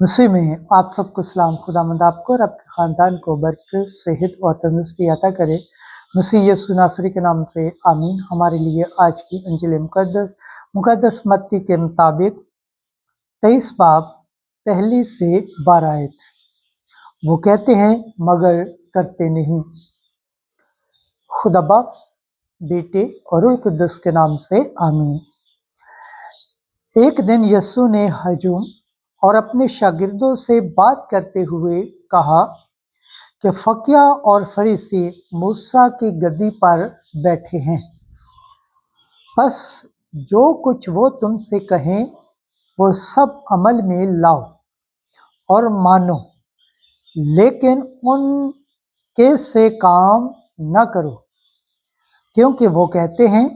मसीह में आप सबको सलाम। खुदावंद आपको और आपके ख़ानदान को बरकत, सेहत और तंदुरुस्ती अता करे। मसीह यीशु नासरी के नाम से आमीन। हमारे लिए आज की अंजील मुक़द्दस मत्ती के मुताबिक 23 बाब पहली से 12 आयत। वो कहते हैं मगर करते नहीं। खुदा बाप, बेटे और रूह कुद्दुस के नाम से आमीन। एक दिन यीशु ने हजूम और अपने शागिर्दों से बात करते हुए कहा कि फकीहा और फरीसी मूसा की गद्दी पर बैठे हैं। बस जो कुछ वो तुमसे कहें वो सब अमल में लाओ और मानो, लेकिन उनके से काम न करो, क्योंकि वो कहते हैं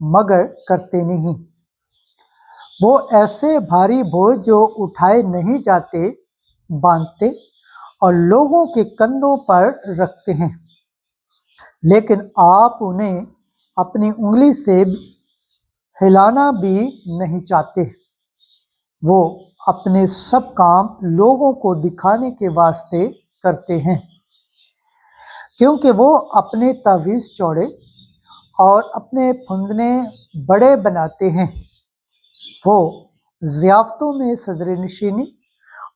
मगर करते नहीं। वो ऐसे भारी बोझ जो उठाए नहीं जाते बांधते और लोगों के कंधों पर रखते हैं, लेकिन आप उन्हें अपनी उंगली से हिलाना भी नहीं चाहते। वो अपने सब काम लोगों को दिखाने के वास्ते करते हैं, क्योंकि वो अपने तावीज़ चौड़े और अपने फंदने बड़े बनाते हैं। वो ज़ियाफ़तों में सदर नशीनी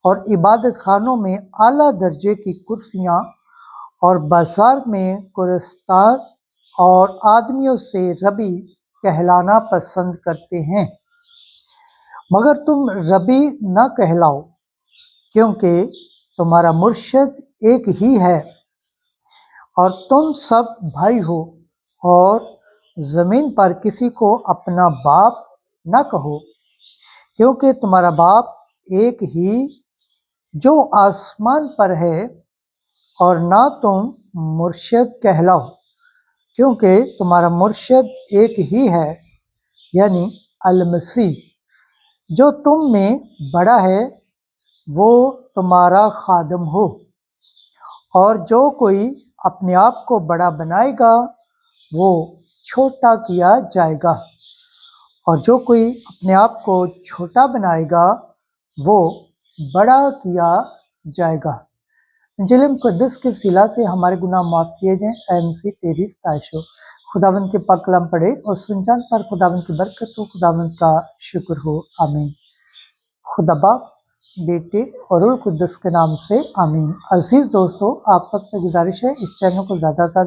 और इबादत खानों में आला दर्जे की कुर्सियाँ और बाजार में कुरस्तान और आदमियों से रबी कहलाना पसंद करते हैं, मगर तुम रबी न कहलाओ, क्योंकि तुम्हारा मुर्शद एक ही है और तुम सब भाई हो। और ज़मीन पर किसी को अपना बाप न कहो, क्योंकि तुम्हारा बाप एक ही जो आसमान पर है। और ना तुम मुर्शद कहलाओ, क्योंकि तुम्हारा मुर्शद एक ही है, यानी अल-मसीह। जो तुम में बड़ा है वो तुम्हारा खादम हो। और जो कोई अपने आप को बड़ा बनाएगा वो छोटा किया जाएगा, और जो कोई अपने आप को छोटा बनाएगा वो बड़ा किया जाएगा। इंजील मुक़द्दस के वसीला से हमारे गुनाह माफ़ किए जाएँ। ऐ मसीह तेरी स्तैश हो। खुदावंद के पाक कलाम पढ़े और सुन जान पर खुदावंद की बरकत हो, खुदावंद का शुक्र हो। आमीन। खुदा बाप, बेटे और रूह कुद्दुस के नाम से आमीन। अजीज दोस्तों, आप सबसे गुजारिश है इस चैनल को ज़्यादा से